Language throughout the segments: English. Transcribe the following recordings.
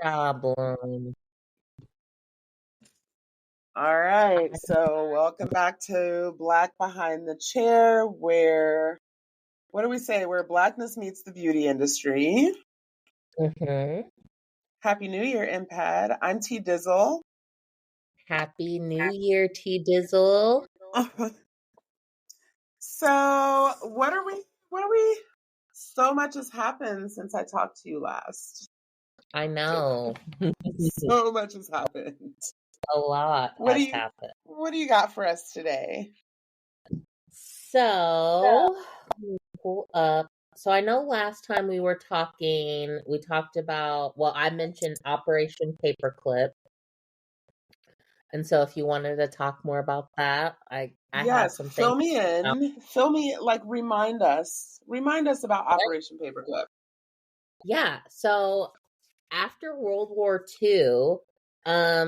problem. All right, so welcome back to Black Behind the Chair, where, what do we say, where blackness meets the beauty industry. Mm-hmm. Happy New Year, Impad. I'm T Dizzle. Happy New Year, T Dizzle. So, what are we, so much has happened since I talked to you last. I know. So much has happened. A lot has happened. What do you got for us today? So, pull up. So I know last time we were talking, we talked about, well, I mentioned Operation Paperclip. And so if you wanted to talk more about that, I have some things. Fill me in. Fill me, like, remind us about Operation Paperclip. Yeah. So after World War II,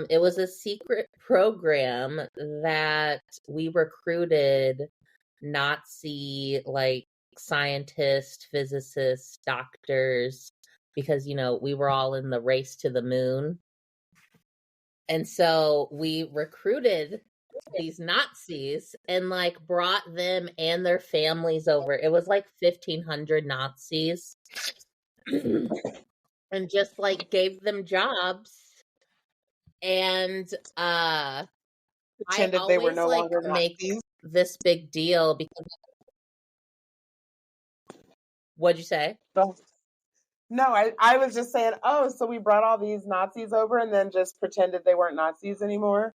it was a secret program that we recruited Nazi, like, scientists, physicists, doctors, because, you know, we were all in the race to the moon. And so we recruited these Nazis and, like, brought them and their families over. It was like 1,500 Nazis. And just, like, gave them jobs. And Pretended they were no longer make Nazis. this big deal because. What'd you say? No, I was just saying, oh, so we brought all these Nazis over and then just pretended they weren't Nazis anymore?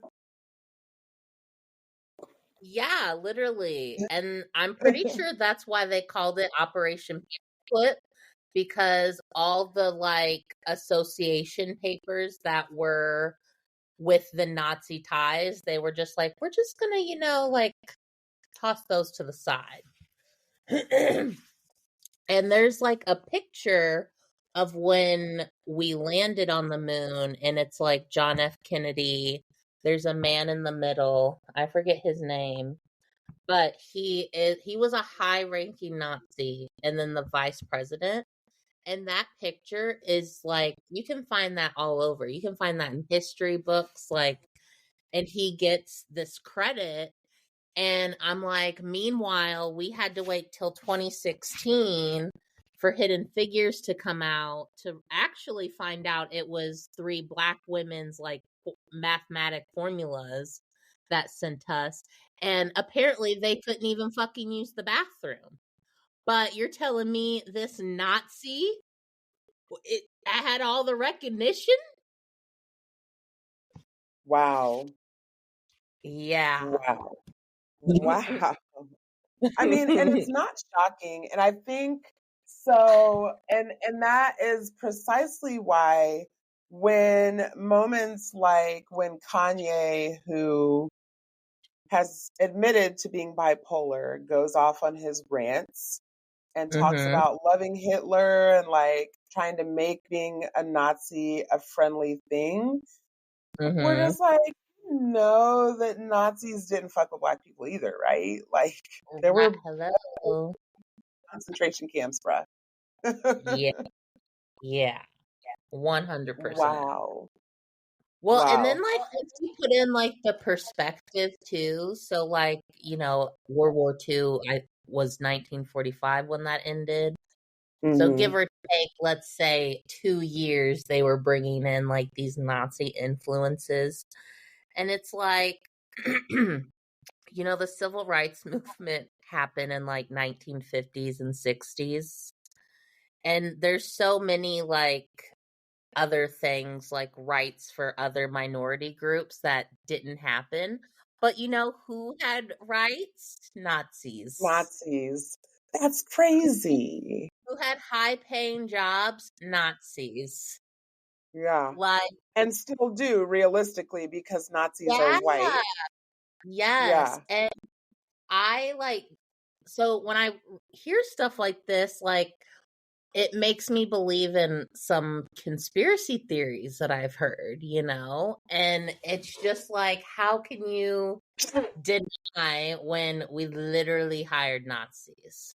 Yeah, literally. And I'm pretty sure that's why they called it Operation Paperclip, because all the, like, association papers that were with the Nazi ties, they were just like, we're just gonna, you know, like, toss those to the side. And there's, like, a picture of when we landed on the moon, and it's like John F. Kennedy. There's a man in the middle. I forget his name, but he was a high-ranking Nazi, and then the vice president. And that picture is, like, you can find that all over. You can find that in history books, like, and he gets this credit. And I'm like, meanwhile, we had to wait till 2016 for Hidden Figures to come out to actually find out it was 3 Black women's, like, mathematic formulas that sent us. And apparently they couldn't even fucking use the bathroom. But you're telling me this Nazi, it had all the recognition? Wow. Yeah. Wow. I mean, and it's not shocking. And I think so, and that is precisely why when moments like when Kanye, who has admitted to being bipolar, goes off on his rants and talks about loving Hitler and, like, trying to make being a Nazi a friendly thing, we're just like, know that Nazis didn't fuck with Black people either, right? Like, there were concentration camps, bruh. Yeah. 100%. Wow. Well, wow. And then, like, once you put in, like, the perspective too, so, like, you know, World War II was 1945 when that ended. So give or take, let's say 2 years, they were bringing in, like, these Nazi influences. And it's like, you know, the civil rights movement happened in, like, 1950s and 60s. And there's so many, like, other things, like rights for other minority groups that didn't happen. But you know who had rights? Nazis. That's crazy. Who had high-paying jobs? Nazis. Yeah. Like, and still do, realistically, because Nazis are white. Yes. Yeah. And I, like, so when I hear stuff like this, like, it makes me believe in some conspiracy theories that I've heard, you know? And it's just like, how can you deny when we literally hired Nazis?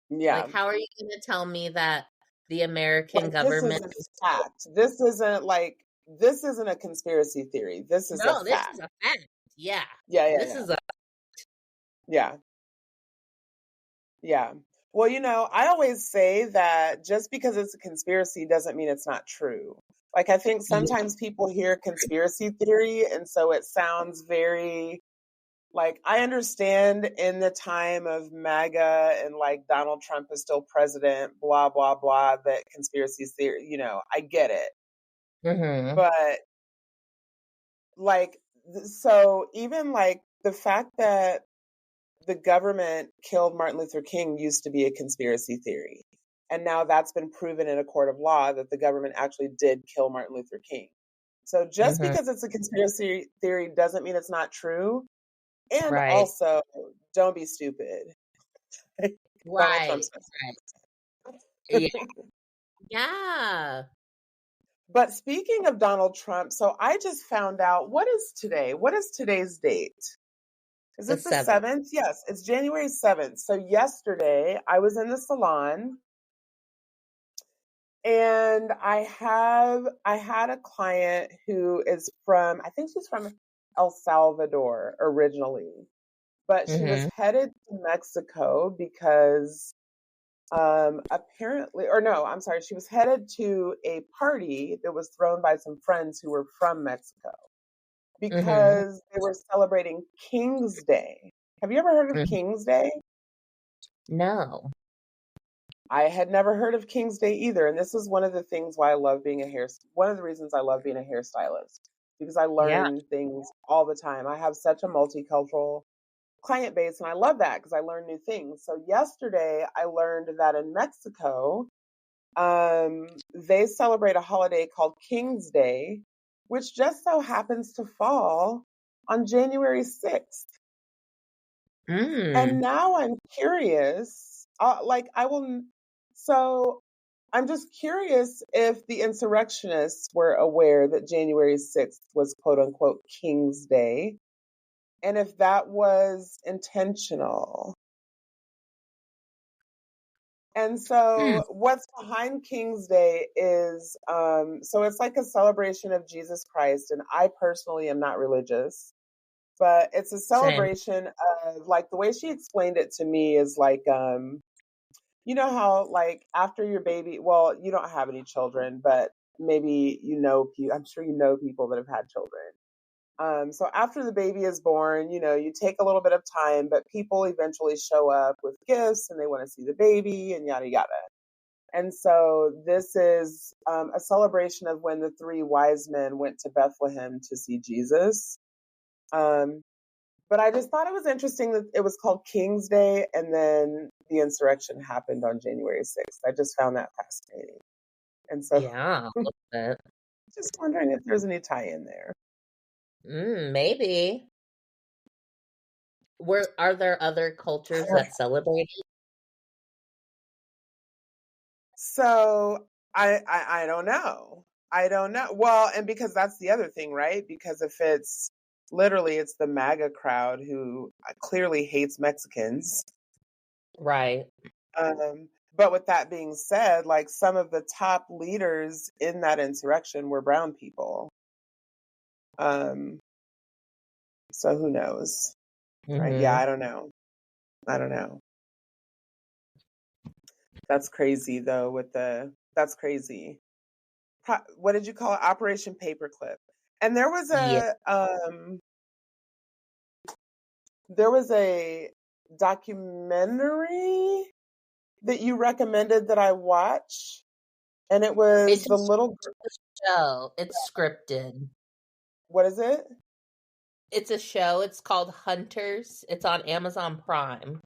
Yeah. Like, how are you going to tell me that The American Like, this is government. a fact. This isn't a conspiracy theory. This is a No, this fact. is a fact. Yeah. Yeah, This is a yeah. Yeah. Well, I always say that just because it's a conspiracy doesn't mean it's not true. Like, I think sometimes people hear conspiracy theory, and so it sounds very like, I understand in the time of MAGA and like Donald Trump is still president, blah, blah, blah, that conspiracy theory, I get it. Mhm. But like, so even like the fact that the government killed Martin Luther King used to be a conspiracy theory. And now that's been proven in a court of law that the government actually did kill Martin Luther King. So just Mhm. because it's a conspiracy theory doesn't mean it's not true. And Right. also, don't be stupid. Donald Right. Trump's Right. Yeah. Yeah. But speaking of Donald Trump, so I just found out, what is today? What is today's date? Is The it the 7th. 7th? Yes, it's January 7th. So yesterday I was in the salon and I had a client who is from, I think she's from El Salvador originally, but she was Mhm. headed to Mexico because apparently, or no, I'm sorry, she was headed to a party that was thrown by some friends who were from Mexico Mhm. because they were celebrating King's Day. Have you ever heard of Mhm. King's Day? No. I had never heard of King's Day either, and this is one of the things why I love being one of the reasons I love being a hairstylist, because I Yeah. learn things all the time. I have such a multicultural client base, and I love that because I learn new things. So yesterday I learned that in Mexico, they celebrate a holiday called King's Day, which just so happens to fall on January 6th. And Mm. now I'm curious, so I'm just curious if the insurrectionists were aware that January 6th was quote unquote King's Day, and if that was intentional. And Hmm. so what's behind King's Day is, so it's like a celebration of Jesus Christ. And I personally am not religious, but it's a Same. celebration of, like, the way she explained it to me is like, you know how like after your baby, well, you don't have any children, but maybe I'm sure you know people that have had children. So after the baby is born, you take a little bit of time, but people eventually show up with gifts and they want to see the baby and yada yada. And so this is a celebration of when the three wise men went to Bethlehem to see Jesus. Um, but I just thought it was interesting that it was called King's Day and then the insurrection happened on January 6th. I just found that fascinating. And so Yeah. A little bit. just wondering if there's any tie in there. Maybe. Are there other cultures that celebrate it? So I don't know. I don't know. Well, and because that's the other thing, right? Because if it's literally it's the MAGA crowd who clearly hates Mexicans. Right. But with that being said, like some of the top leaders in that insurrection were brown people. Um, so who knows? Right? Yeah, Mhm. I don't know. I don't know. That's crazy though that's crazy. What did you call it? Operation Paperclip. And Yeah. there was a documentary that you recommended that I watch, and it was It's the just little a show. It's scripted. what is it? It's a show. It's called Hunters. It's on Amazon Prime.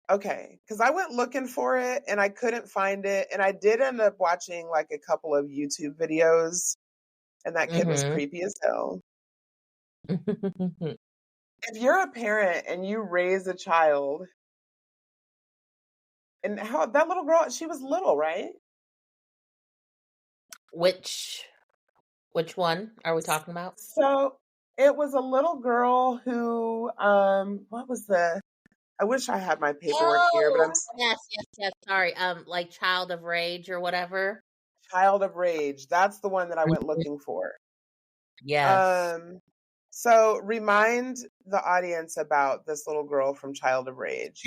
Okay, because I went looking for it and I couldn't find it, and I did end up watching like a couple of YouTube videos, and that kid was Mhm. creepy as hell. If you're a parent and you raise a child, and how that little girl, she was little, right? Which one are we talking about? So it was a little girl who, what was the I wish I had my paperwork here, but I'm Yes. Sorry. Like Child of Rage or whatever. Child of Rage. That's the one that I went Mhm. looking for. Yes. Um, so remind the audience about this little girl from Child of Rage.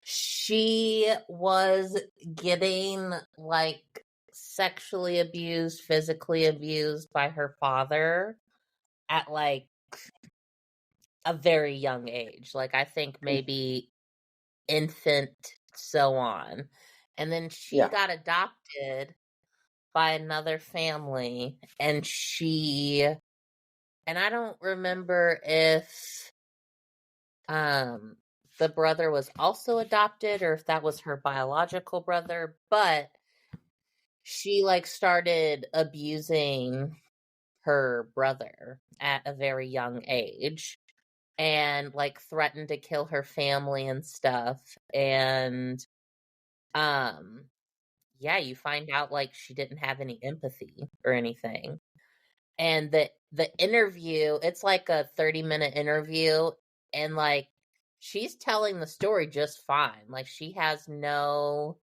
She was getting like sexually abused, physically abused by her father at like a very young age. Like I think maybe infant, so on. And then she Yeah. got adopted by another family, and I don't remember if the brother was also adopted or if that was her biological brother, but she like started abusing her brother at a very young age and like threatened to kill her family and stuff. And um yeah, you find out like she didn't have any empathy or anything. And the interview, it's like a 30-minute interview, and like she's telling the story just fine. Like she has no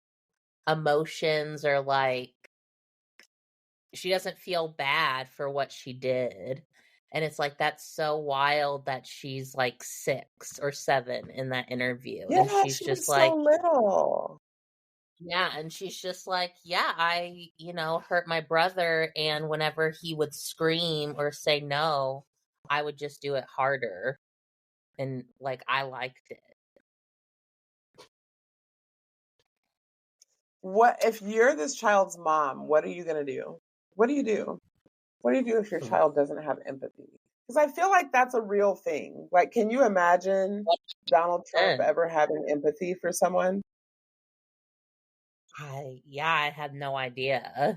emotions, or like she doesn't feel bad for what she did. And it's like that's so wild that she's like 6 or 7 in that interview, and Yeah, she's she just was so like, little. yeah, and she's just like, yeah, I, hurt my brother, and whenever he would scream or say no, I would just do it harder. And like I liked it. What if you're this child's mom? What are you gonna do? What do you do? What do you do if your child doesn't have empathy? Because I feel like that's a real thing. Like, can you imagine Donald Trump Then ever having empathy for someone? I had no idea.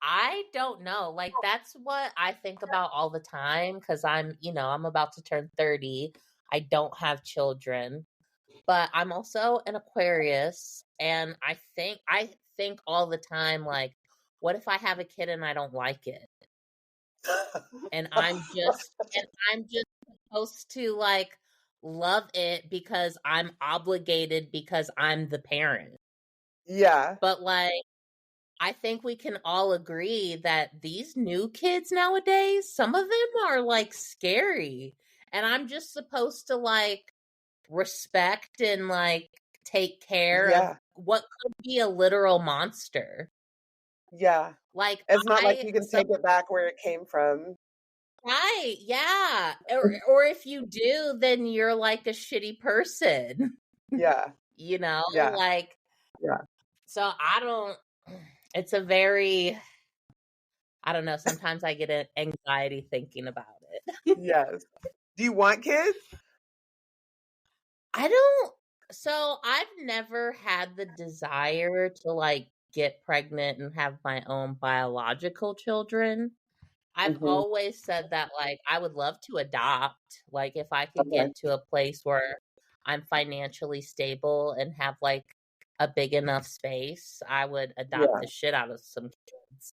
I don't know. Like that's what I think about all the time because I'm about to turn 30. I don't have children, but I'm also an Aquarius, and I think all the time like, what if I have a kid and I don't like it? And I'm just supposed to like love it because I'm obligated because I'm the parent. Yeah, But like I think we can all agree that these new kids nowadays, some of them are like scary. And I'm just supposed to like respect and like take care of yeah, what could be a literal monster. yeah. Like It's not like I you can so take it back where it came from. right, yeah. Or if you do, then you're like a shitty person, Yeah, yeah, like yeah. so I don't it's a very I don't know, sometimes I get an anxiety thinking about it. Yes. Do you want kids? I don't so I've never had the desire to like get pregnant and have my own biological children. I've Hmm. always said that like I would love to adopt, like if I could Okay. get to a place where I'm financially stable and have like a big enough space, I would adopt Yeah. the shit out of some kids.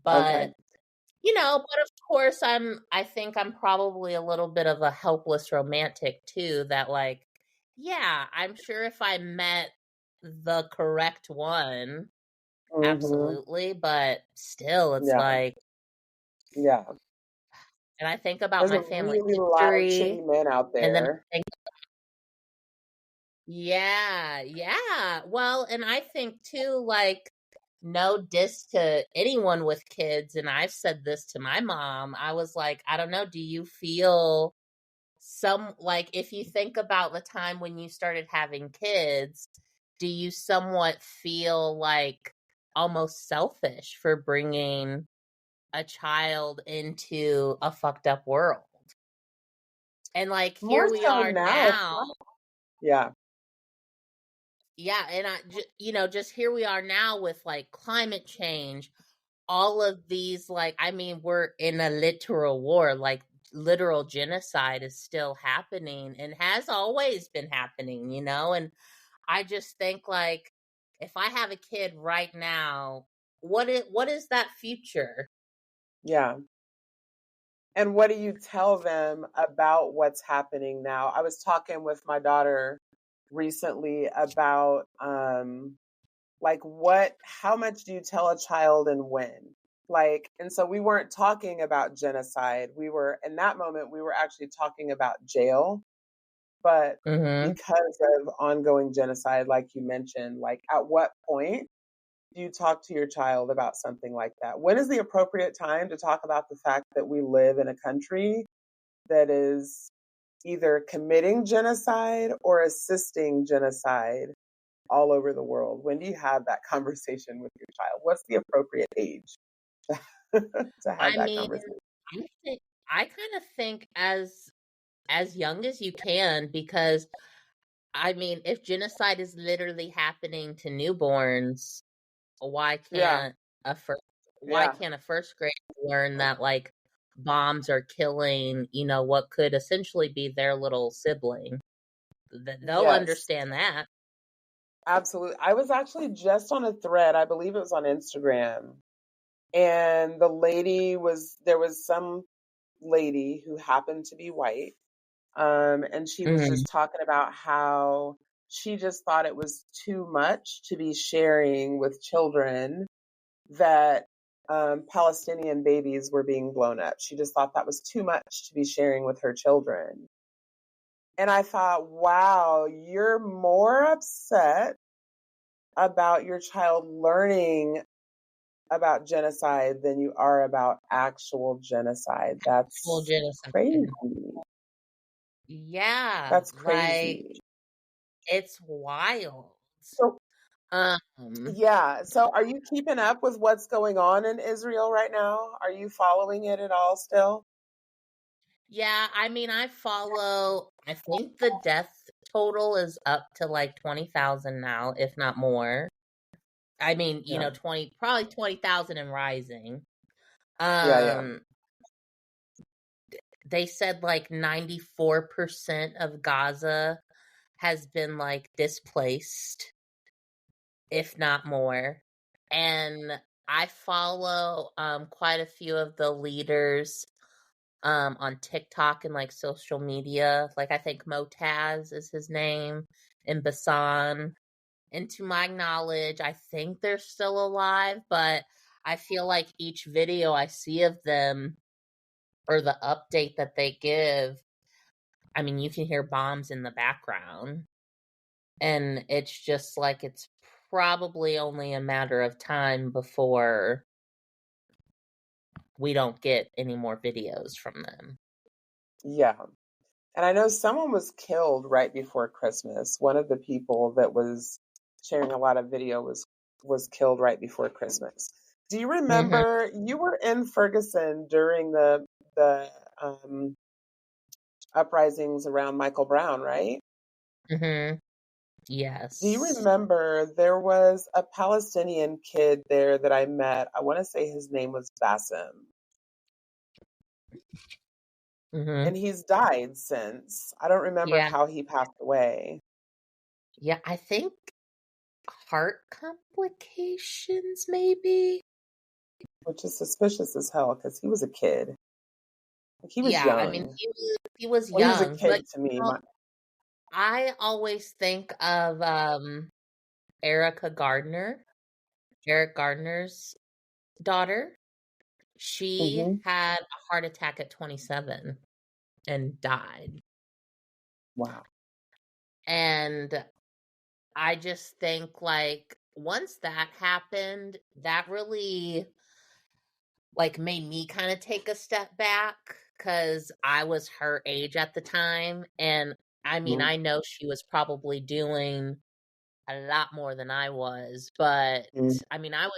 Okay. But but of course I think I'm probably a little bit of a helpless romantic too, that like, yeah, I'm sure if I met the correct one, Hmm. absolutely, but still it's Yeah. like, Yeah. and I think about There's my a family really lot of history, shitty men out and then I there. think, yeah, yeah. Well, and I think too, like, no diss to anyone with kids, and I've said this to my mom. I was like, I don't know, do you feel some like if you think about the time when you started having kids, do you somewhat feel like almost selfish for bringing a child into a fucked up world? And like More here we so are now. now. Yeah. Yeah, and just here we are now with like climate change, all of these like I mean we're in a literal war, like literal genocide is still happening and has always been happening, and I just think like if I have a kid right now, what is that future? Yeah. And what do you tell them about what's happening now? I was talking with my daughter recently about like how much do you tell a child and when? Like, and so we weren't talking about genocide. We were, in that moment, we were actually talking about jail. But Mm-hmm. because of ongoing genocide, like you mentioned, like at what point do you talk to your child about something like that? When is the appropriate time to talk about the fact that we live in a country that is either committing genocide or assisting genocide all over the world? When do you have that conversation with your child? What's the appropriate age to have I that mean, conversation? I kind of think as young as you can, because I mean, if genocide is literally happening to newborns, why Yeah, can't a first why yeah, can't a first grader learn that like bombs are killing, what could essentially be their little sibling? They'll yes, understand that. absolutely. I was actually just on a thread, I believe it was on Instagram, and there was some lady who happened to be white, and she was Mhm. just talking about how she just thought it was too much to be sharing with children that Palestinian babies were being blown up. She just thought that was too much to be sharing with her children. And I thought, wow, you're more upset about your child learning about genocide than you are about actual genocide. Full That's crazy. genocide. Yeah, That's like crazy. it's wild. So, Um, yeah. So, are you keeping up with what's going on in Israel right now? Are you following it at all still? yeah, I mean, I think the death total is up to like 20,000 now, if not more. I mean, Yeah. 20,000 and rising. Yeah. Yeah. Um, they said like 94% of Gaza has been like displaced, if not more. And I follow quite a few of the leaders on TikTok and like social media. Like I think Motaz is his name, and Basan. And to my knowledge, I think they're still alive, but I feel like each video I see of them or the update that they give, I mean, you can hear bombs in the background. And it's just like it's probably only a matter of time before we don't get any more videos from them. Yeah. And I know someone was killed right before Christmas. One of the people that was sharing a lot of video was killed right before Christmas. Do you Mhm. remember you were in Ferguson during the uprisings around Michael Brown, right? Mhm. Do you Yes. remember there was a Palestinian kid there that I met? I want to say his name was Bassem, Mhm. and he's died since. I don't remember Yeah. how he passed away, Yeah, I think heart complications maybe. which is suspicious as hell because he was a kid. Like, he was Yeah, I mean young. he was Well, he was a young, but kid to me. know, My, I always think of Erica Gardner, Eric Gardner's daughter. She hmm. had a heart attack at 27 and died. Wow. And I just think like once that happened, that really like made me kind of take a step back cuz I was her age at the time, and I mean, Mhm. I know she was probably doing a lot more than I was, but Mm. I mean, I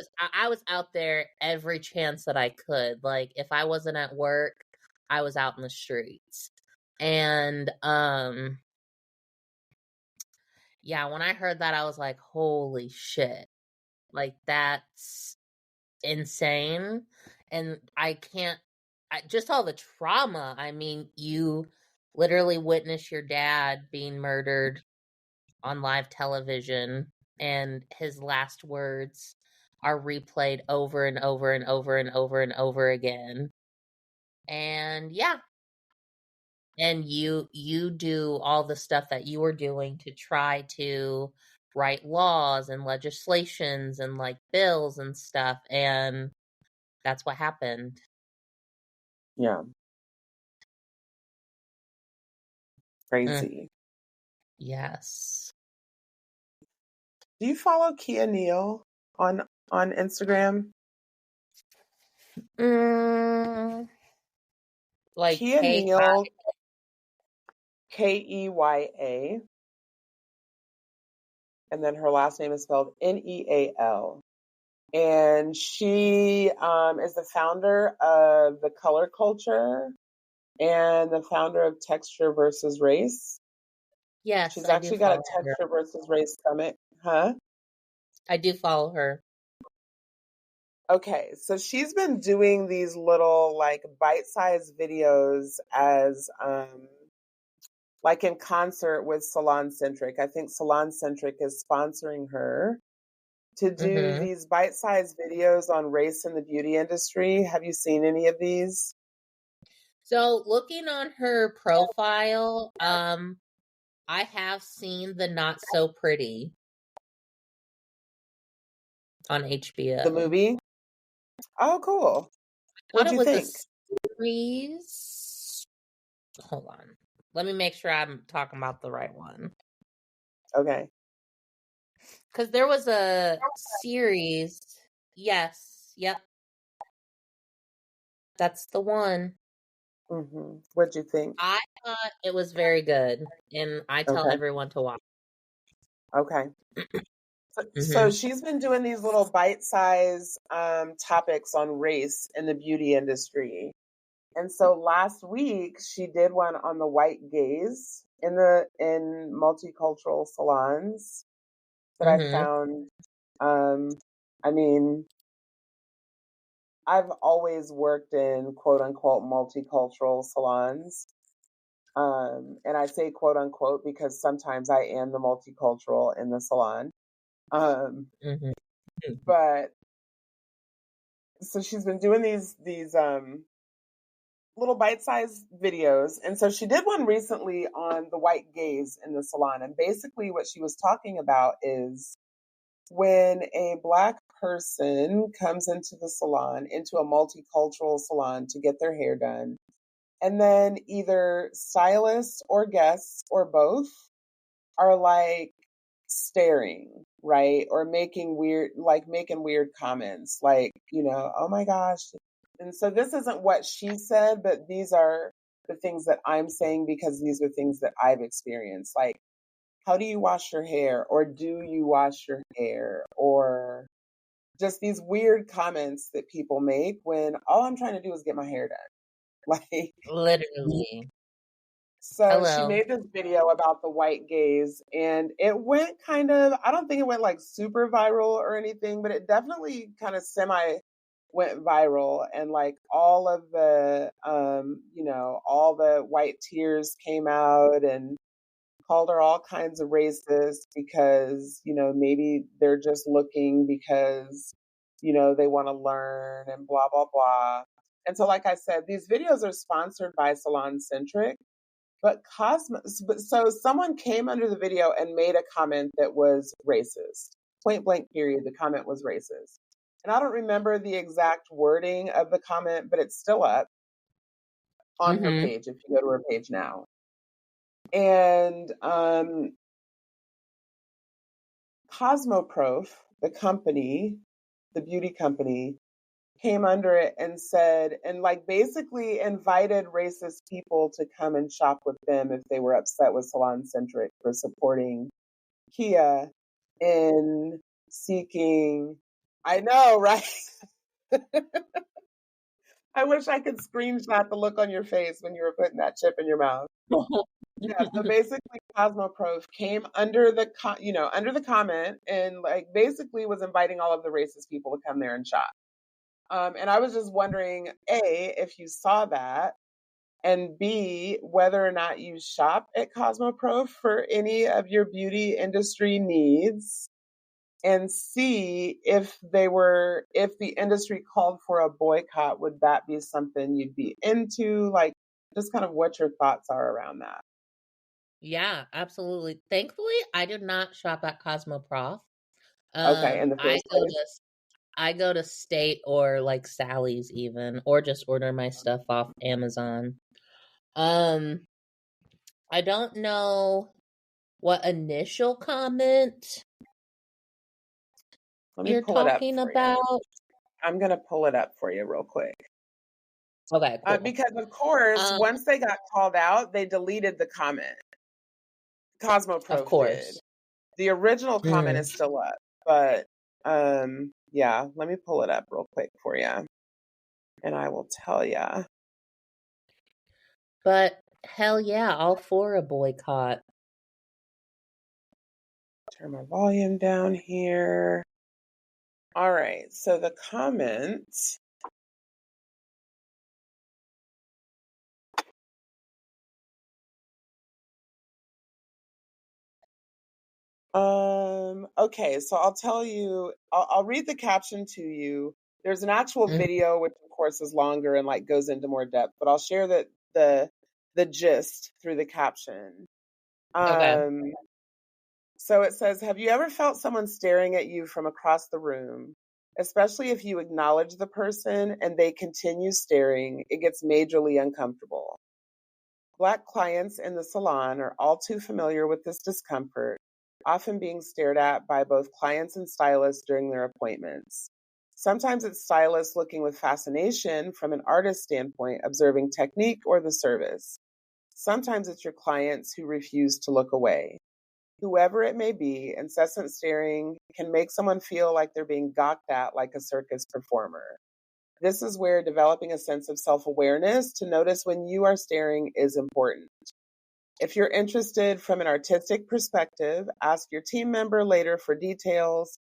was out there every chance that I could. Like if I wasn't at work, I was out in the streets. And yeah, when I heard that I was like, "Holy shit." Like that's insane. And I can't just all the trauma. I mean, you literally witness your dad being murdered on live television, and his last words are replayed over and over and over and over and over again. And yeah, and you do all the stuff that you were doing to try to write laws and legislations and like bills and stuff, and that's what happened. Yeah. Crazy. Yes. Do you follow Neal on Instagram? Like Neal, Keya, and then her last name is spelled Neal. And she is the founder of the color culture and the founder of Texture versus Race. Yes, She's I do actually got a follow her. Texture versus Race summit. Huh? I do follow her. Okay, so she's been doing these little like bite-sized videos as like in concert with Salon Centric. I think Salon Centric is sponsoring her to do Mm-hmm. these bite-sized videos on race in the beauty industry. Have you seen any of these? So looking on her profile, I have seen the Not So Pretty on The HBO. movie? Oh, cool. I thought What'd it you was a think? series. Hold on. Let me make sure I'm talking about the right one. Okay. Because there was a series. Yes. Yep. That's the one. What'd you think? I thought it was very good. And I tell Okay. everyone to watch. Okay. So Mm-hmm. she's been doing these little bite-sized topics on race in the beauty industry. And so last week she did one on the white gaze in multicultural salons that I Mm-hmm. found. Um, I mean, I've always worked in quote unquote multicultural salons. And I say quote unquote because sometimes I am the multicultural in the salon. Um, Mm-hmm. but so she's been doing these little bite-sized videos. And so she did one recently on the white gaze in the salon. And basically what she was talking about is when a Black person comes into the salon, into a multicultural salon to get their hair done, and then either stylists or guests or both are like staring, right? Or making weird comments, like, oh my gosh. And so this isn't what she said, but these are the things that I'm saying because these are things that I've experienced. Like, how do you wash your hair? Or do you wash your hair? Or just these weird comments that people make when all I'm trying to do is get my hair done. Like, Literally. so she Hello. made this video about the white gaze and it went I don't think it went like super viral or anything, but it definitely kind of semi went viral. And like all of the, all the white tears came out and called her all kinds of racist because, maybe they're just looking because, they want to learn and blah, blah, blah. And so, like I said, these videos are sponsored by Salon Centric. But so someone came under the video and made a comment that was racist. Point blank period, the comment was racist. And I don't remember the exact wording of the comment, but it's still up on her Mm-hmm. page if you go to her page now. And CosmoProf, the company, the beauty company, came under it and said, and like basically invited racist people to come and shop with them if they were upset with Salon Centric for supporting Keya in seeking. I know, right? I wish I could screenshot the look on your face when you were putting that chip in your mouth. Yeah, so basically CosmoProf came under under the comment and like basically was inviting all of the racist people to come there and shop. And I was just wondering, A, if you saw that, and B, whether or not you shop at CosmoProf for any of your beauty industry needs. and see if the industry called for a boycott, would that be something you'd be into? Like, just kind of what your thoughts are around that. Yeah, absolutely. Thankfully, I did not shop at CosmoProf. Okay, in the I first go place. to I go to State or like Sally's even, or just order my stuff off Amazon. Um, I don't know what initial comment Let me you're pull it up talking for you. about. I'm going to pull it up for you real quick. Okay, cool. Because, of course, Um, once they got called out, they deleted the comment. of CosmoProf did. course. The original comment Mm. is still up, but yeah, let me pull it up real quick for you, and I will tell you. But hell yeah, all for a boycott. Turn my volume down here. All right, so the comments. Okay, so I'll tell you, I'll read the caption to you. There's an actual Mhm. video, which of course is longer and like goes into more depth, but I'll share the gist through the caption. Okay. Um, so it says, have you ever felt someone staring at you from across the room? Especially if you acknowledge the person and they continue staring, it gets majorly uncomfortable. Black clients in the salon are all too familiar with this discomfort, often being stared at by both clients and stylists during their appointments. Sometimes it's stylists looking with fascination from an artist standpoint, observing technique or the service. Sometimes it's your clients who refuse to look away. Whoever it may be, incessant staring can make someone feel like they're being gawked at like a circus performer. This is where developing a sense of self awareness to notice when you are staring is important. If you're interested from an artistic perspective, ask your team member later for details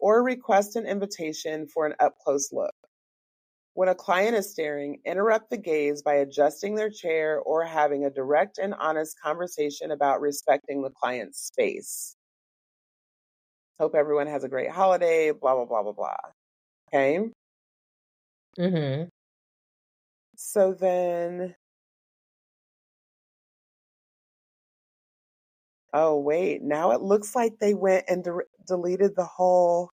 or request an invitation for an up close look. When a client is staring, interrupt the gaze by adjusting their chair or having a direct and honest conversation about respecting the client's space. Hope everyone has a great holiday, blah, blah, blah, blah, blah. Okay. Mm-hmm. So then, oh, wait, now it looks like they went and deleted the whole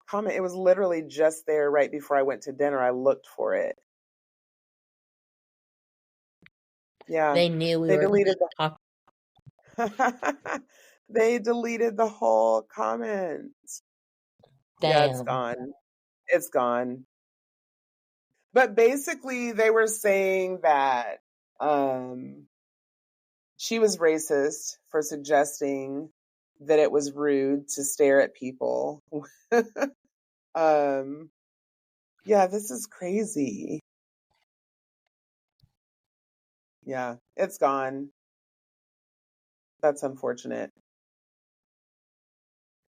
comment. It was literally just there right before I went to dinner. I looked for it. Yeah, They knew we they were gonna deleted talk. they deleted the whole comment. Yeah, it's Damn. gone. It's gone. But basically, they were saying that she was racist for suggesting that it was rude to stare at people. um, yeah, this is crazy. Yeah, it's gone. That's unfortunate.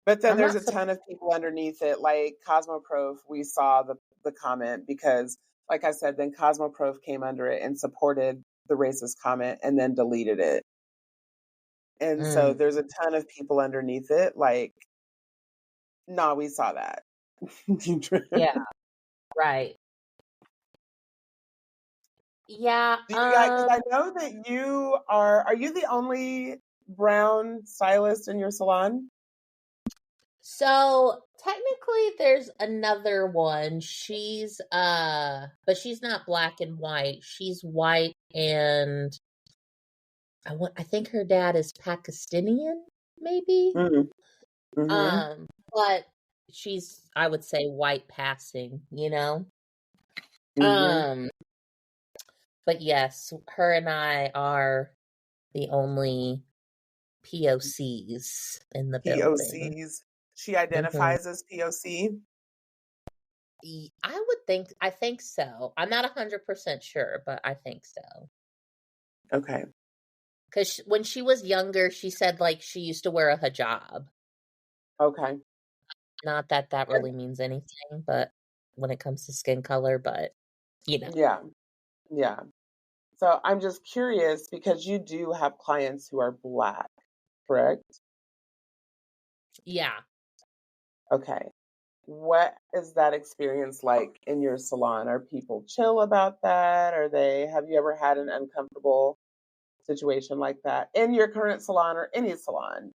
But then I'm there's not a surprised. ton of people underneath it, like CosmoProf. We saw the comment because, like I said, then CosmoProf came under it and supported the racist comment and then deleted it. And so Mm, there's a ton of people underneath it, like, nah, we saw that. yeah, right. Yeah, Do you guys, because I know that are you the only brown stylist in your salon? so technically there's another one. But she's not black and white. She's white and I think her dad is Pakistani, maybe. Mm, mm-hmm, But she's, I would say, white passing, you know? mm-hmm. Um, but yes, her and I are the only POCs in the building. POCs. She Hmm. identifies as POC. I think so. I'm not 100% sure, but I think so. Okay. Because when she was younger, she said like she used to wear a hijab. Okay. Not that that really means anything, but when it comes to skin color, but you know, Yeah. Yeah. So I'm just curious because you do have clients who are black, correct? yeah. Okay. What is that experience like in your salon? Are people chill about that? Have you ever had an uncomfortable situation like that in your current salon or any salon?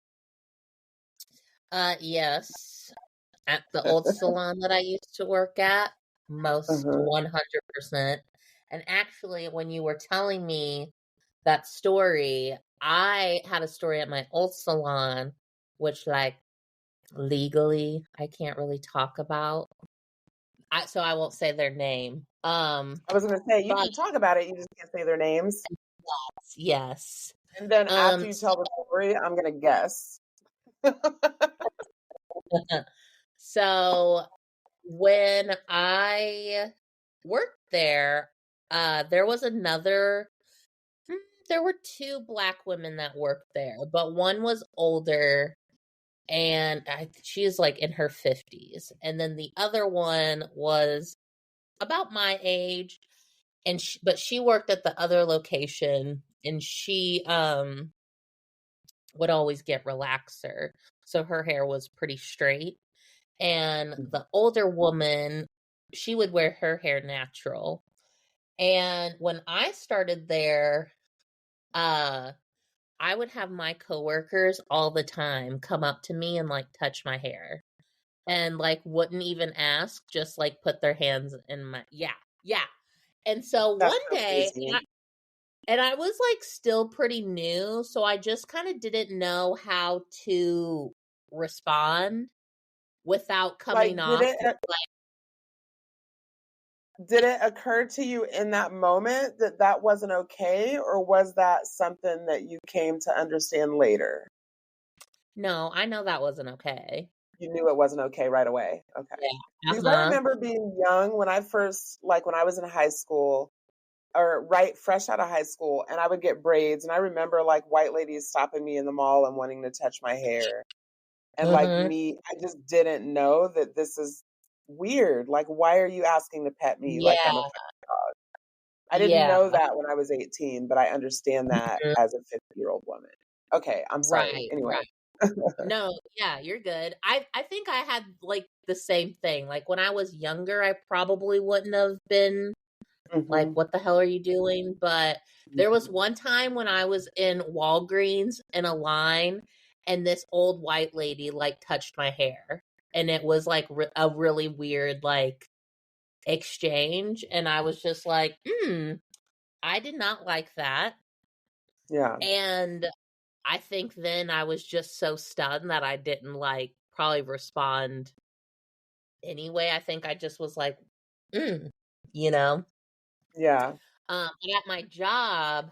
Yes. At the old salon that I used to work at, most Uh-huh. 100%. And actually, when you were telling me that story, I had a story at my old salon, which, like, legally, I can't really talk about. So I won't say their name. I was going to say, you But can talk about it, you just can't say their names. yes. And then after Um, you tell the story, I'm going to guess. so when I worked there, there was another. There were two black women that worked there, but one was older and she's like in her 50s. And then the other one was about my age but she worked at the other location and she would always get relaxer. So her hair was pretty straight. And the older woman, she would wear her hair natural. And when I started there, uh I would have my coworkers all the time come up to me and like touch my hair and like wouldn't even ask, just like put their hands in my yeah. And so That's one so day crazy. I was like still pretty new, so I just kind of didn't know how to respond without coming Like, off did it occur to you in that moment that that wasn't okay, or was that something that you came to understand later? no, I know that wasn't okay. You knew it wasn't okay right away. Okay. Yeah. Because I Uh-huh. remember being young when I first, like when I was in high school or right fresh out of high school, and I would get braids. And I remember like white ladies stopping me in the mall and wanting to touch my hair. And like Mhm. me, I just didn't know that this is weird. Like, why are you asking to pet me like Yeah. I'm a pet dog? I didn't Yeah. know that when I was 18, but I understand that Mhm. as a 50-year-old woman. Okay, I'm sorry. Right, Anyway. right. No, yeah, you're good. I think I had like the same thing. Like when I was younger, I probably wouldn't have been like, Mhm. what the hell are you doing? But there was one time when I was in Walgreens in a line and this old white lady like touched my hair. And it was like a really weird like exchange. And I was just like, I did not like that. Yeah. And I think then I was just so stunned that I didn't like probably respond anyway. I think I just was like, mm, you know. Yeah. But at my job,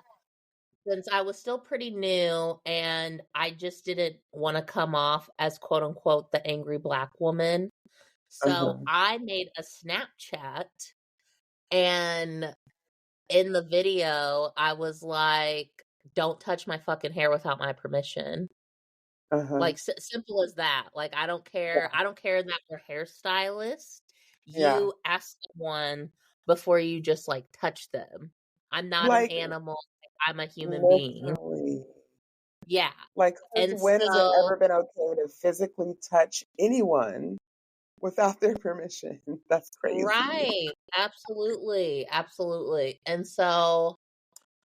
since I was still pretty new and I just didn't want to come off as quote unquote the angry black woman. So Uh-huh. I made a Snapchat and in the video I was like, don't touch my fucking hair without my permission. Uh-huh. Like simple as that. Like Yeah. I don't care that you're hairstylist. Yeah. You ask someone before you just like touch them. I'm not an Like animal. I'm a human being. literally. Yeah. Like since And when has it so ever been okay to physically touch anyone without their permission? That's crazy. right. Absolutely. Absolutely. And so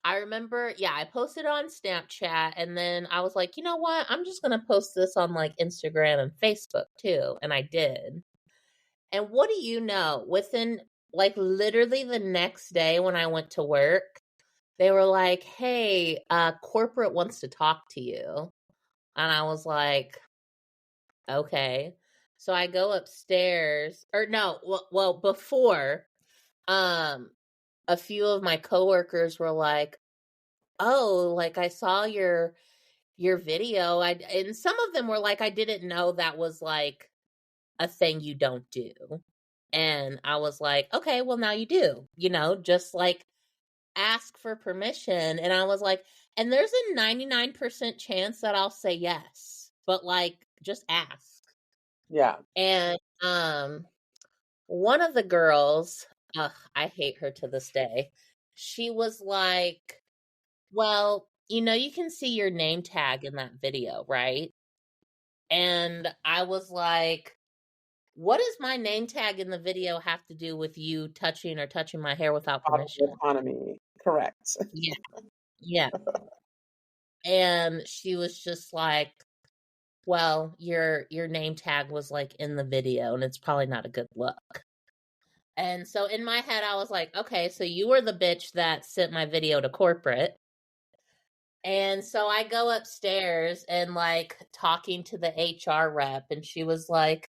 I remember, yeah, I posted on Snapchat and then I was like, you know what? I'm just going to post this on like Instagram and Facebook too. And I did. And what do you know? Within like literally the next day when I went to work, they were like, "Hey, corporate wants to talk to you." And I was like, "Okay." So I go upstairs or no, before um a few of my coworkers were like, "Oh, like I saw your video." And some of them were like, "I didn't know that was like a thing you don't do." And I was like, okay, well, now you do, just like ask for permission. And I was like, and there's a 99% chance that I'll say yes, but like, just ask. Yeah. And one of the girls, ugh, I hate her to this day. She was like, well, you can see your name tag in that video, right? And I was like, what does my name tag in the video have to do with you touching my hair without permission? Autonomy. Correct. Yeah. Yeah. And she was just like, well, your name tag was like in the video and it's probably not a good look. And so in my head, I was like, okay, so you were the bitch that sent my video to corporate. And so I go upstairs and like talking to the HR rep, and she was like,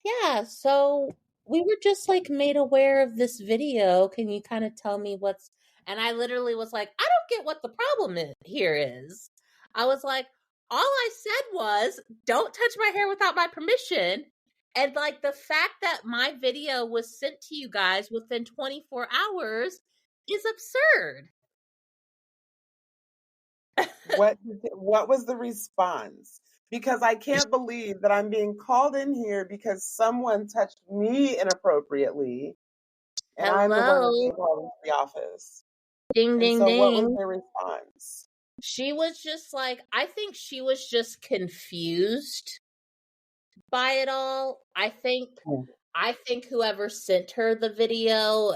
yeah, so we were just like made aware of this video. Can you kind of tell me what's. And I literally was like, I don't get what the problem here is. I was like, all I said was, don't touch my hair without my permission. And like the fact that my video was sent to you guys within 24 hours is absurd. What was the response? Because I can't believe that I'm being called in here because someone touched me inappropriately, and I'm the one that's being Hello. called into the office. Ding, And ding, so what was ding. their response? She was just like, I think she was just confused by it all. I think whoever sent her the video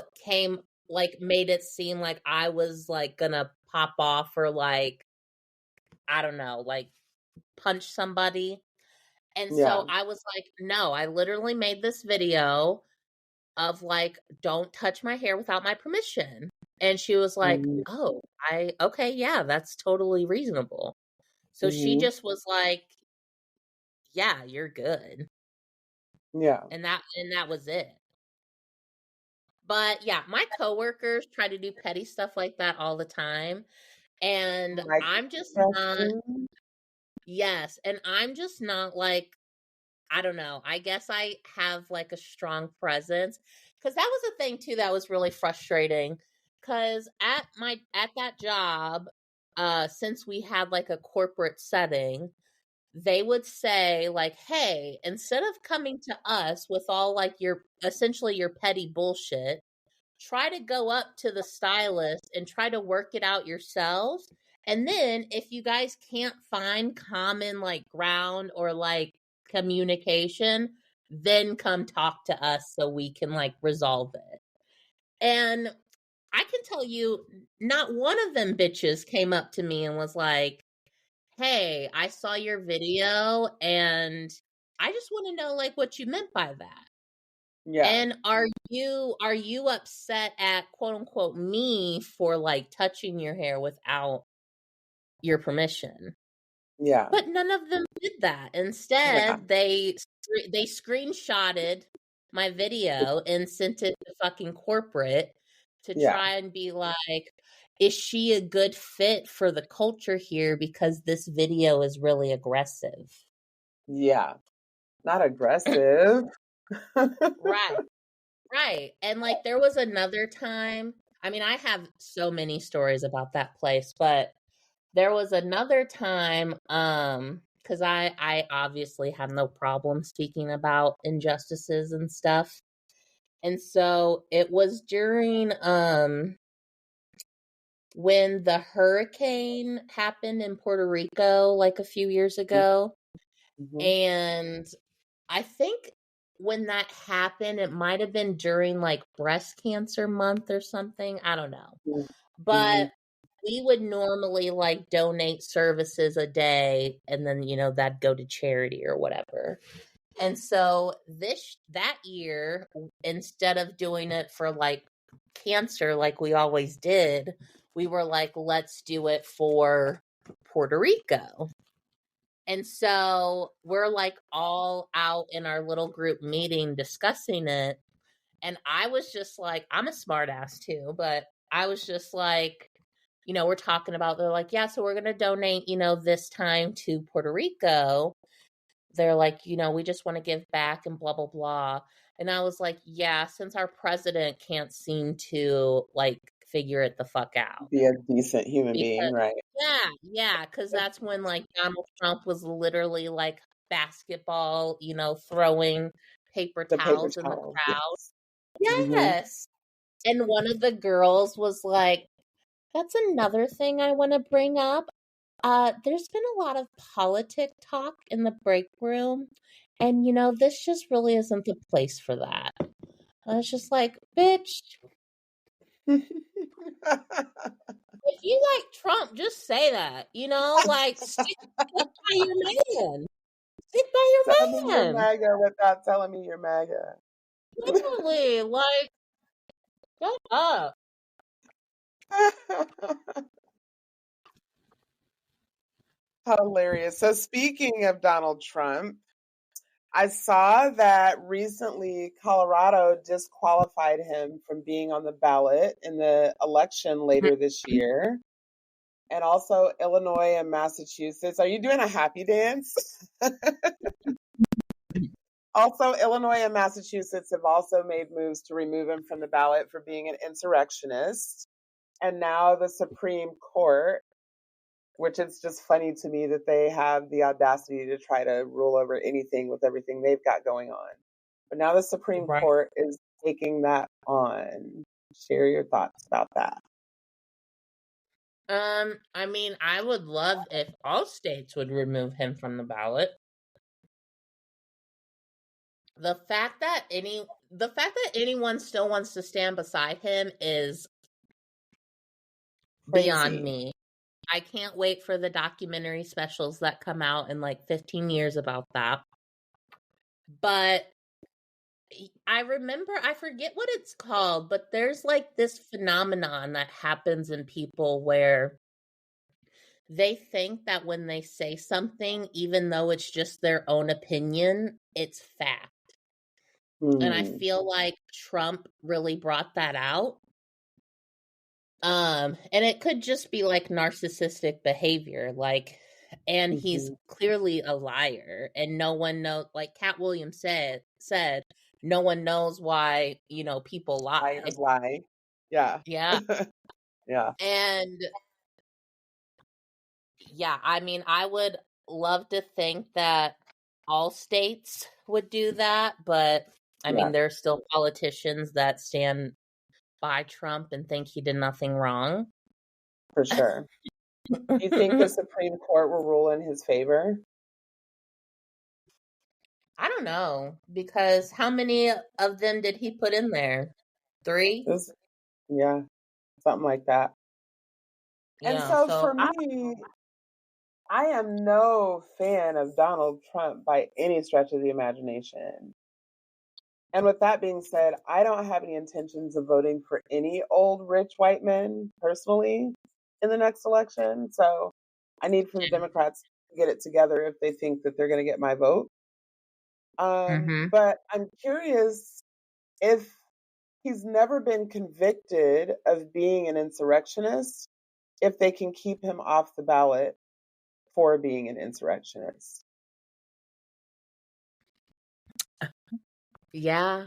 made it seem like I was like gonna pop off or like, I don't know, like punch somebody. And so I was like, no, I literally made this video of like, don't touch my hair without my permission. And she was like, oh, okay, yeah, that's totally reasonable. So she just was like, yeah, you're good. Yeah. And that was it. But yeah, my coworkers try to do petty stuff like that all the time. And I'm just not, yes. And I'm just not like, I don't know. I guess I have like a strong presence. Cause that was a thing too that was really frustrating. Cause at that job, since we had like a corporate setting, they would say like, hey, instead of coming to us with all like your essentially your petty bullshit, try to go up to the stylist and try to work it out yourselves. And then if you guys can't find common like ground or like communication, then come talk to us so we can like resolve it. And I can tell you, not one of them bitches came up to me and was like, hey, I saw your video and I just want to know like what you meant by that. Yeah. And are you upset at quote unquote me for like touching your hair without your permission? Yeah. But none of them did that. Instead, they screenshotted my video and sent it to fucking corporate to try and be like, is she a good fit for the culture here because this video is really aggressive? Yeah. Not aggressive. Right. And like there was another time, I mean, I have so many stories about that place, but there was another time, because I obviously have no problem speaking about injustices and stuff. And so it was during when the hurricane happened in Puerto Rico like a few years ago. And I think when that happened, it might have been during like breast cancer month or something. I don't know. But we would normally like donate services a day and then, that'd go to charity or whatever. And so that year, instead of doing it for like cancer like we always did, we were like, let's do it for Puerto Rico. And so we're like all out in our little group meeting discussing it. And I was just like, I'm a smart ass too, but I was just like, we're talking about, they're like, yeah, so we're going to donate, this time to Puerto Rico. They're like, we just want to give back and blah, blah, blah. And I was like, yeah, since our president can't seem to like figure it the fuck out. Be a decent human being, right? Yeah, because that's when like Donald Trump was literally like basketball, throwing paper towels in the crowd. Yes. And one of the girls was like, that's another thing I want to bring up. There's been a lot of politic talk in the break room, And, this just really isn't the place for that. I was just like, bitch, if you like Trump, just say that, like, stick by your man. Stick by Tell me your you're man. MAGA without telling me you're MAGA. Literally, like, shut up. Hilarious. So speaking of Donald Trump, I saw that recently Colorado disqualified him from being on the ballot in the election later this year. And also Illinois and Massachusetts. Are you doing a happy dance? Also, Illinois and Massachusetts have also made moves to remove him from the ballot for being an insurrectionist. And now the Supreme Court, which is just funny to me that they have the audacity to try to rule over anything with everything they've got going on. But now the Supreme Right. Court is taking that on. Share your thoughts about that. I mean, I would love if all states would remove him from the ballot. The fact that anyone still wants to stand beside him is beyond Crazy. me. I can't wait for the documentary specials that come out in like 15 years about that. But I forget what it's called, but there's like this phenomenon that happens in people where they think that when they say something, even though it's just their own opinion, it's fact. And I feel like Trump really brought that out. And it could just be like narcissistic behavior, and he's clearly a liar, and no one knows, like Cat Williams said, no one knows why, people lie. Liars lie. Yeah. Yeah. Yeah. And yeah, I mean, I would love to think that all states would do that, but I mean, there are still politicians that stand by Trump and think he did nothing wrong. For sure. Do you think the Supreme Court will rule in his favor? I don't know, because how many of them did he put in there? 3? Yeah, something like that. And Yeah, so so for me, I am no fan of Donald Trump by any stretch of the imagination. And with that being said, I don't have any intentions of voting for any old rich white men personally in the next election. So I need for the Democrats to get it together if they think that they're going to get my vote. But I'm curious if he's never been convicted of being an insurrectionist, if they can keep him off the ballot for being an insurrectionist. Yeah.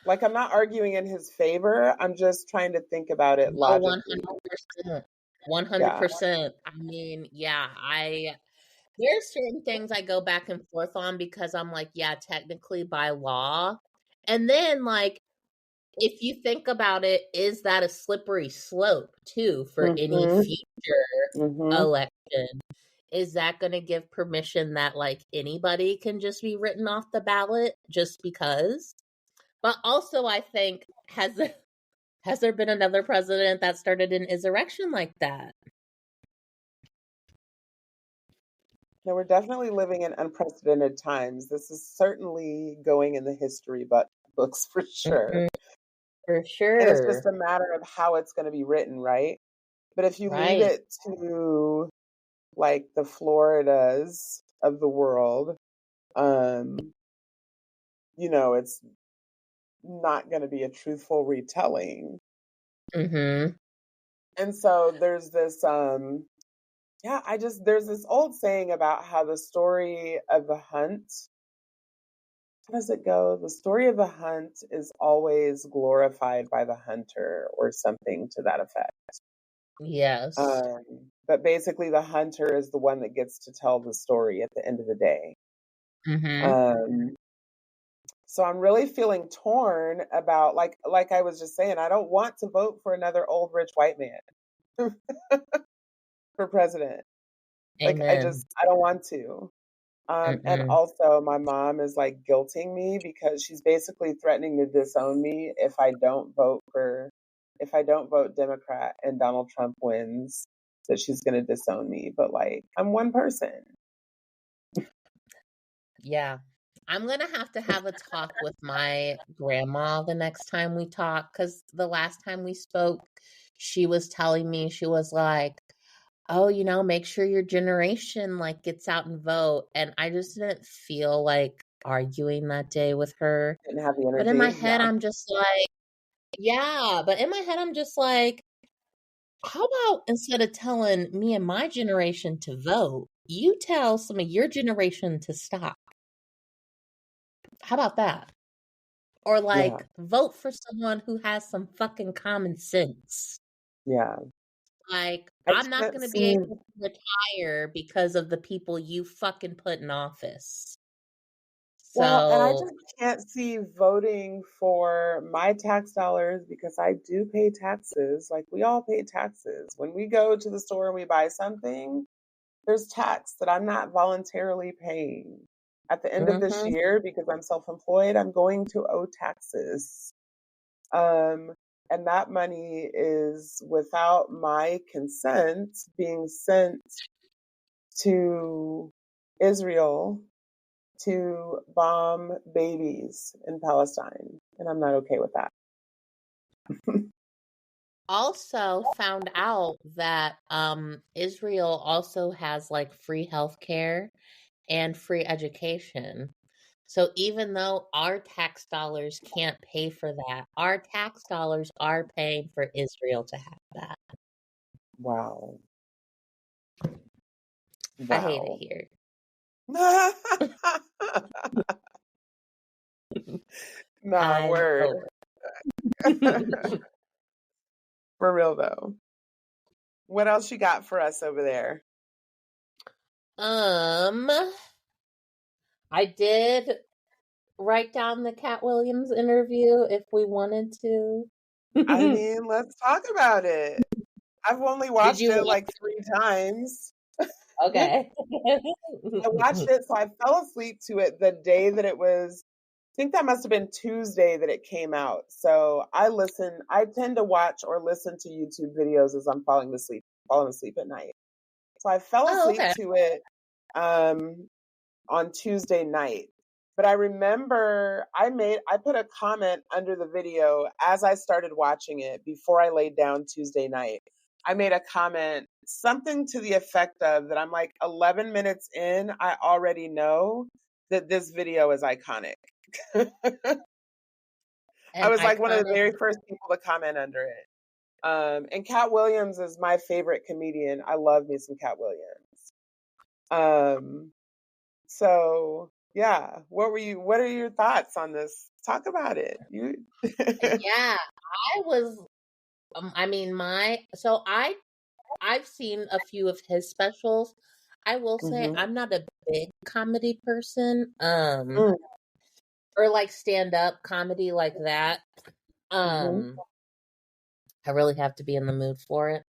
Like, I'm not arguing in his favor. I'm just trying to think about it logically. 100%. 100%. I mean, yeah, there's certain things I go back and forth on because I'm like, yeah, technically by law. And then, like, if you think about it, is that a slippery slope too for any future election? Is that going to give permission that like anybody can just be written off the ballot just because? But also, I think has there been another president that started an insurrection like that? No, we're definitely living in unprecedented times. This is certainly going in the history books for sure. For sure. And it's just a matter of how it's going to be written, right? But if you leave it to like the Floridas of the world, it's not going to be a truthful retelling. And so there's this, there's this old saying about how the story of a hunt, how does it go? The story of a hunt is always glorified by the hunter or something to that effect. Yes. But basically the hunter is the one that gets to tell the story at the end of the day. So I'm really feeling torn about, like I was just saying, I don't want to vote for another old rich white man for president. Amen. I don't want to. And also my mom is like guilting me because she's basically threatening to disown me if I don't vote Democrat and Donald Trump wins, that she's going to disown me. But like, I'm one person. Yeah. I'm going to have a talk with my grandma the next time we talk, because the last time we spoke, she was telling me, she was like, oh, make sure your generation like gets out and vote. And I just didn't feel like arguing that day with her. Didn't have the But in my energy. head, Yeah. I'm just like, yeah. But in my head, I'm just like, how about instead of telling me and my generation to vote, you tell some of your generation to stop? How about that? Or Yeah. like vote for someone who has some fucking common sense. Yeah. Like, I I'm not can't going to be see, able to retire because of the people you fucking put in office. well, and I So, just can't see voting for my tax dollars because I do pay taxes. Like we all pay taxes. When we go to the store and we buy something, there's tax that I'm not voluntarily paying. At the end of this mhm. year, because I'm self-employed, I'm going to owe taxes. Um, and that money is without my consent being sent to Israel to bomb babies in Palestine. And I'm not okay with that. Also found out that Israel also has like free healthcare and free education. So even though our tax dollars can't pay for that, our tax dollars are paying for Israel to have that. Wow. I hate it Wow. here. Nah, I'm word. over. For real though. What else you got for us over there? um, I did write down the Cat Williams interview if we wanted to. I mean, let's talk about it. I've only Did watched you it watch? like 3 times. I Okay. watched it, so I fell asleep to it the day that it was. I think that must have been Tuesday that it came out. So I tend to watch or listen to YouTube videos as I'm falling asleep at night. So I fell Oh, asleep okay. to it on Tuesday night. But I remember I put a comment under the video as I started watching it before I laid down Tuesday night. I made a comment, something to the effect of that I'm like 11 minutes in, I already know that this video is iconic. I An was like one of the iconic. very first people to comment under it. And Cat Williams is my favorite comedian. I love me some Cat Williams. Um, So yeah, what are your thoughts on this? Talk about it. You Yeah, I was. I mean, I've seen a few of his specials. I will say hmm I'm not a big comedy person, mm, or like stand up comedy like that. hmm Um, I really have to be in the mood for it.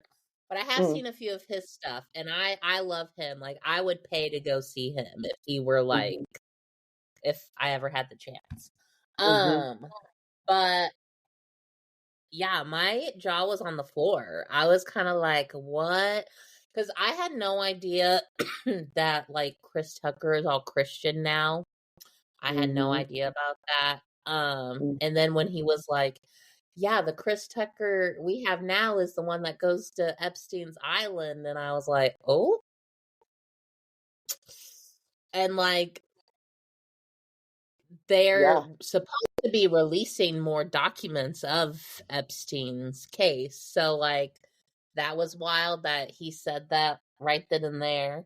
But I have mm, seen a few of his stuff, and I love him. Like I would pay to go see him if he were like, hmm if I ever had the chance. hmm Um, but yeah, my jaw was on the floor. I was kind of like, what? Because I had no idea that like Chris Tucker is all Christian now. I had no hmm idea about that. And then when he was like, yeah, the Chris Tucker we have now is the one that goes to Epstein's Island, and I was like, oh, and like they're yeah. supposed to be releasing more documents of Epstein's case. So like that was wild that he said that right then and there.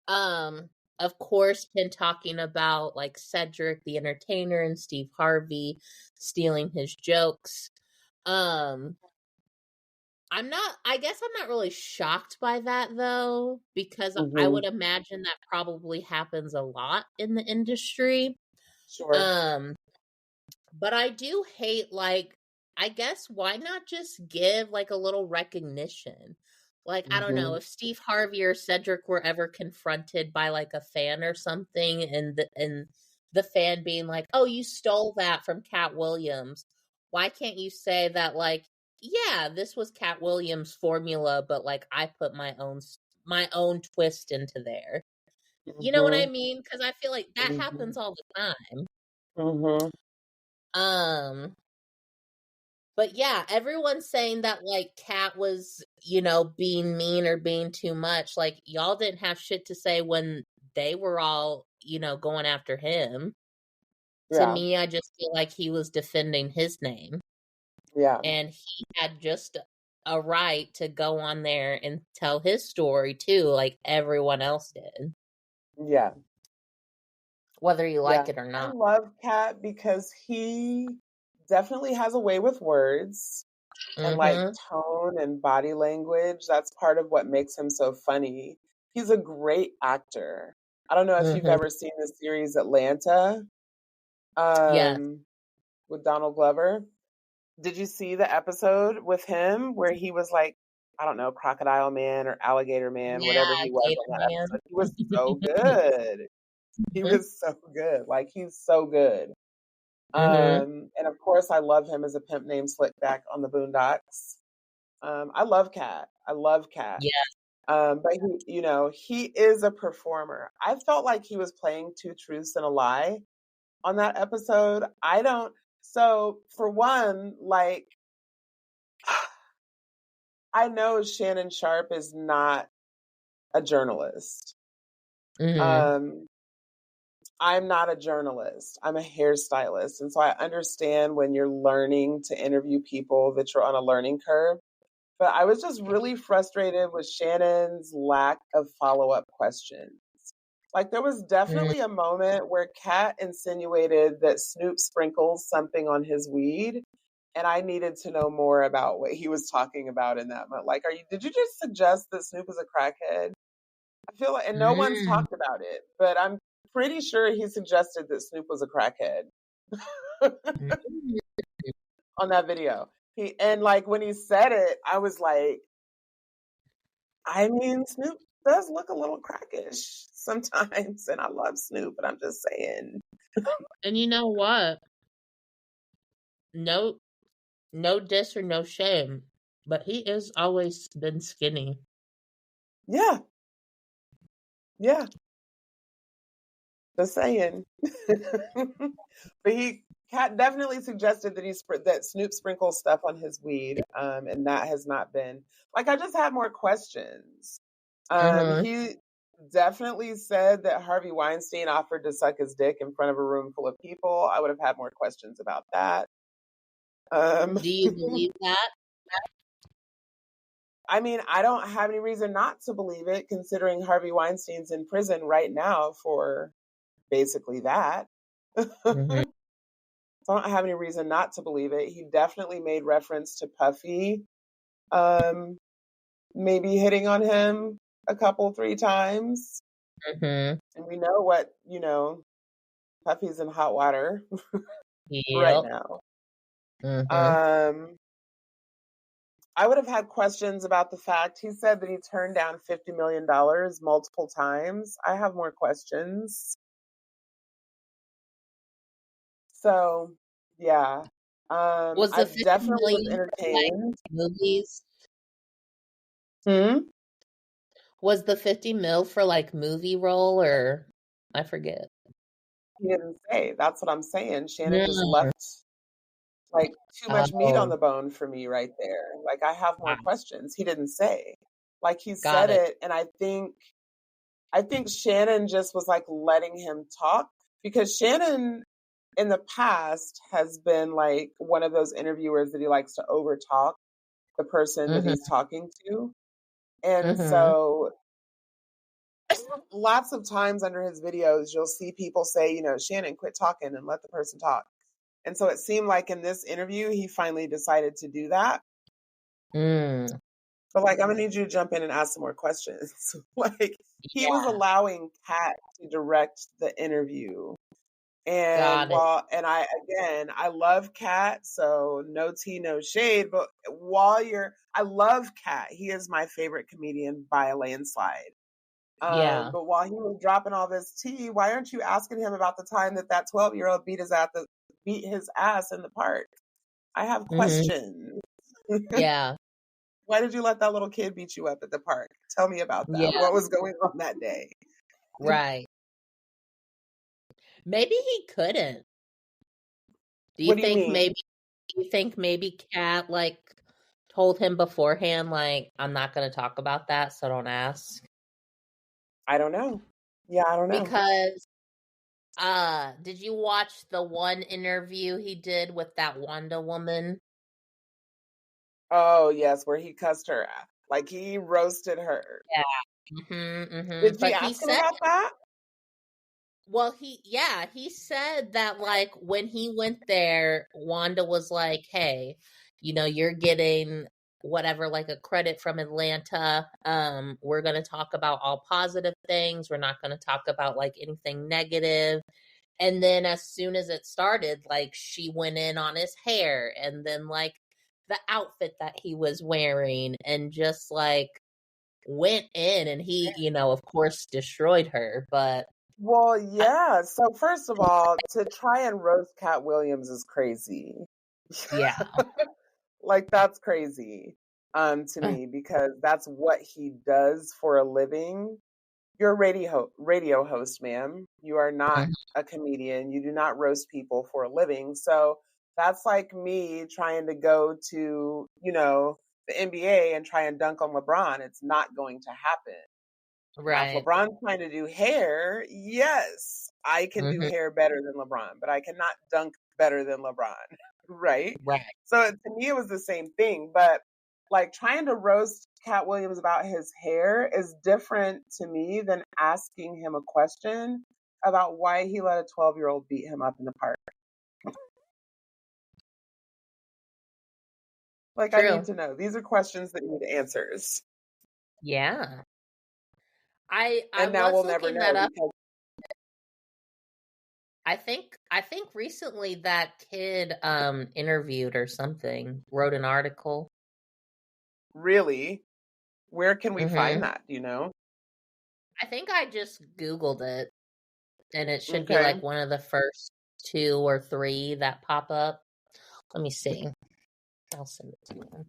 Um of course been talking about like Cedric the Entertainer and Steve Harvey stealing his jokes. Um I guess I'm not really shocked by that though, because I hmm would imagine that probably happens a lot in the industry. Sure. Um But I do hate, like, I guess why not just give like a little recognition? Like, I don't know, Mm-hmm. if Steve Harvey or Cedric were ever confronted by like a fan or something, and the fan being like, "Oh, you stole that from Cat Williams." Why can't you say that, like, yeah, this was Cat Williams' formula, but like I put my own twist into there. You know what I Mm-hmm. mean? Because I feel like that Mm-hmm. happens all the time. Mm-hmm. Um, but yeah, everyone's saying that like Cat was, being mean or being too much. Like, y'all didn't have shit to say when they were all, going after him. To Yeah. me, I just feel like he was defending his name, Yeah. and he had just a right to go on there and tell his story too, like everyone else did, Yeah. whether you like Yeah. it or I not. love Kat because he definitely has a way with words and like Mhm. tone and body language. That's part of what makes him so funny. He's a great actor. I don't know if you've Mhm. ever seen the series Atlanta, Yes. um, with Donald Glover. Did you see the episode with him where he was like, I don't know, Crocodile Man or Alligator Man, whatever Yeah, he was Gator on that Man. episode? He was so good. He Mhm. was so good. Like he's so good. Mhm. And of course, I love him as a pimp named Slickback on the Boondocks. I love Cat. I love Cat. Yeah. But he is a performer. I felt like he was playing two truths and a lie on that episode. I don't. So for one, like I know Shannon Sharp is not a journalist. Mhm. Um, I'm not a journalist. I'm a hairstylist. And so I understand when you're learning to interview people that you're on a learning curve. But I was just really frustrated with Shannon's lack of follow up questions. Like there was Mhm. definitely a moment where Kat insinuated that Snoop sprinkles something on his weed. And I needed to know more about what he was talking about in that moment. Like, did you just suggest that Snoop is a crackhead? I feel like, and no one's Mhm. talked about it, but I'm pretty sure he suggested that Snoop was a crackhead Mhm. on that video. And like when he said it, I was like, I mean, Snoop does look a little crackish sometimes, and I love Snoop, but I'm just saying, And you know what? No, no diss or no shame, but he is always been skinny. yeah, yeah, just saying. But Cat definitely suggested that that Snoop sprinkles stuff on his weed, and that has not been like. I just had more questions. Mhm. He definitely said that Harvey Weinstein offered to suck his dick in front of a room full of people. I would have had more questions about that. Um, Do you believe that? I mean, I don't have any reason not to believe it, considering Harvey Weinstein's in prison right now for basically that. Mhm. So I don't have any reason not to believe it. He definitely made reference to Puffy, um, maybe hitting on him a couple, three times. Mhm. And we know Puffy's in hot water right Yep. now. Mhm. Um, I would have had questions about the fact he said that he turned down $50 million multiple times. I have more questions. So, yeah. Was I the 50 definitely was million for like entertained. movies? Hmm? Was the 50 mil for like movie role, or I forget? He didn't say. That's what I'm saying. Shannon just Mm. left like too much meat on Oh, the bone for me right there. Like I have more wow. questions. He didn't say. Like he Got said it. it, and I think Shannon just was like letting him talk because Shannon in the past has been like one of those interviewers that he likes to overtalk the person that Mhm. he's talking to. And Mhm. so lots of times under his videos, you'll see people say, Shannon, quit talking and let the person talk. And so it seemed like in this interview, he finally decided to do that. Mm. But like, I'm gonna need you to jump in and ask some more questions. Like, he was Yeah. allowing Kat to direct the interview. And Got it. I love Cat, so no tea, no shade. But I love Cat. He is my favorite comedian by a landslide. Yeah. But while he was dropping all this tea, why aren't you asking him about the time that 12-year-old beat his ass in the park? I have Hmm. questions. Yeah. Why did you let that little kid beat you up at the park? Tell me about that. Yeah. What was going on that day? Right. Maybe he couldn't. What do you mean? Do you think maybe Kat like told him beforehand, like, I'm not gonna talk about that, so don't ask? I don't know. Yeah, I don't know. Because did you watch the one interview he did with that Wanda woman? Oh, yes, where he cussed her out. Like he roasted her. Yeah. Did she But he ask him said, about that? well, he said that like when he went there, Wanda was like, "Hey, you're getting whatever like a credit from Atlanta. We're going to talk about all positive things. We're not going to talk about like anything negative." And then as soon as it started, like she went in on his hair and then like the outfit that he was wearing and just like went in and he, of course destroyed her, but Well, yeah. So first of all, to try and roast Cat Williams is crazy. yeah. Like that's crazy to me because that's what he does for a living. You're a radio host, ma'am. You are not a comedian. You do not roast people for a living. So that's like me trying to go to, the NBA and try and dunk on LeBron. It's not going to happen. Now, if Right. LeBron's trying to do hair, yes, I can do Mhm. hair better than LeBron, but I cannot dunk better than LeBron, right? Right. So to me, it was the same thing. But like trying to roast Cat Williams about his hair is different to me than asking him a question about why he let a 12-year-old beat him up in the park. Like, I need True. to know. These are questions that need answers. Yeah. I And now was we'll never looking that know up. because I think recently that kid interviewed or something, wrote an article. really, where can we find Mhm. that? Do you know? I think I just googled it and it should be Okay. like one of the first 2 or 3 that pop up. Let me see. I'll send it to you.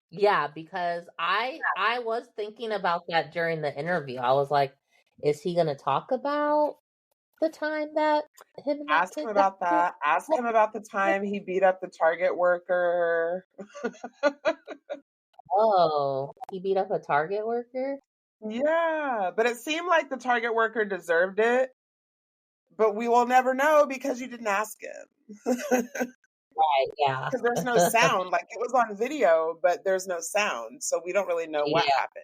Yeah, because I was thinking about that during the interview. I was like, is he going to talk about the time that him and that Ask him kid got about to? that. Ask him about the time he beat up the Target worker. Oh, he beat up a Target worker? Yeah, but it seemed like the Target worker deserved it, but we will never know because you didn't ask him. Right, yeah. Because there's no sound. Like it was on video, but there's no sound. So we don't really know what Yeah, happened.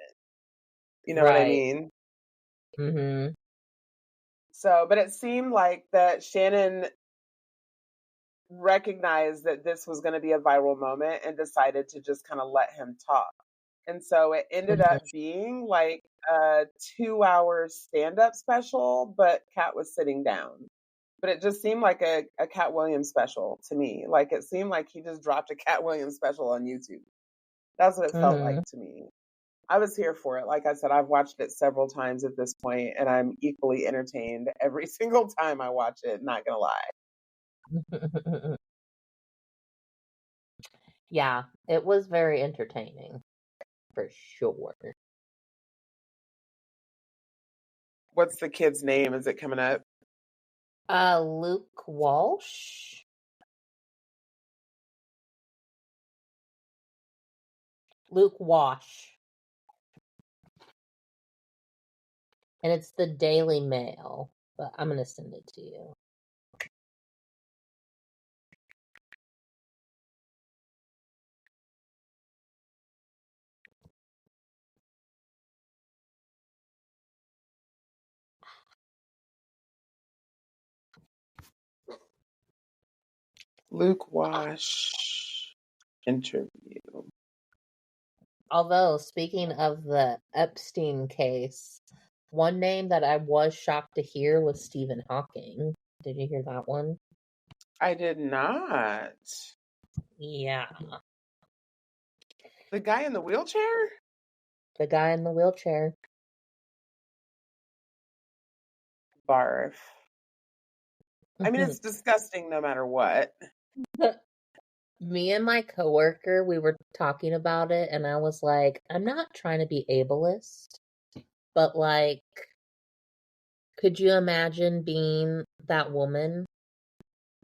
You know what I right. mean? Mhm. So, but it seemed like that Shannon recognized that this was going to be a viral moment and decided to just kind of let him talk. And so it ended Mhm. up being like a 2 hour stand up special, but Cat was sitting down. But it just seemed like a Cat Williams special to me. Like it seemed like he just dropped a Cat Williams special on YouTube. That's what it felt like Mhm. to me. I was here for it. Like I said, I've watched it several times at this point, and I'm equally entertained every single time I watch it, not gonna lie. Yeah, it was very entertaining for sure. What's the kid's name? Is it coming up? Luke Walsh? Luke Wash. And it's the Daily Mail, but I'm going to send it to you. Luke Wash interview. Although, speaking of the Epstein case, One name that I was shocked to hear was Stephen Hawking. Did you hear that one? I did not. Yeah. The guy in the wheelchair? The guy in the wheelchair. Barf. I mean, it's disgusting no matter what. Me and my coworker, we were talking about it, and I was like, I'm not trying to be ableist, but like, could you imagine being that woman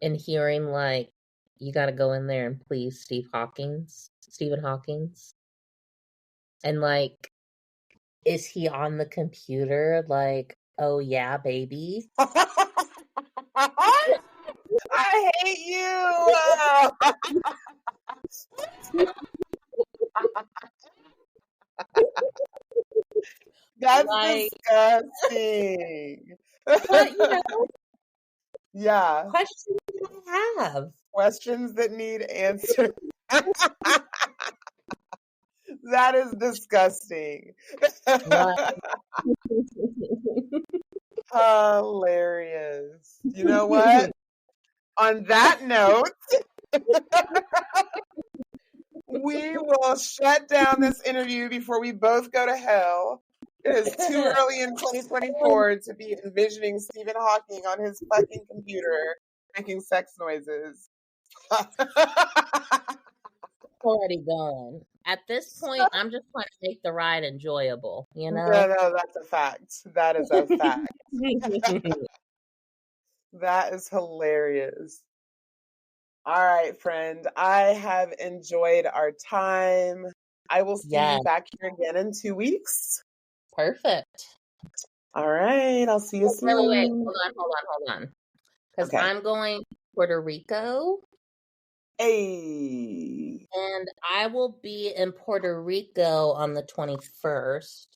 and hearing like, you got to go in there and please Stephen Hawking's, and like, is he on the computer like, oh yeah, baby? I hate you. That's Like, disgusting. but you know, Yeah. questions that I have. Questions that need answers. That is disgusting. Like, Hilarious. You know what? On that note, we will shut down this interview before we both go to hell. It is too early in 2024 to be envisioning Stephen Hawking on his fucking computer making sex noises. already gone. At this point, I'm just trying to make the ride enjoyable, you know? No, that's a fact. That is a fact. That is hilarious. All right, friend. I have enjoyed our time. I will see Yeah, you back here again in 2 weeks. perfect. All right. I'll see you Wait, wait. soon. Hold on. Because Okay. I'm going to Puerto Rico, Hey. and I will be in Puerto Rico on the 21st.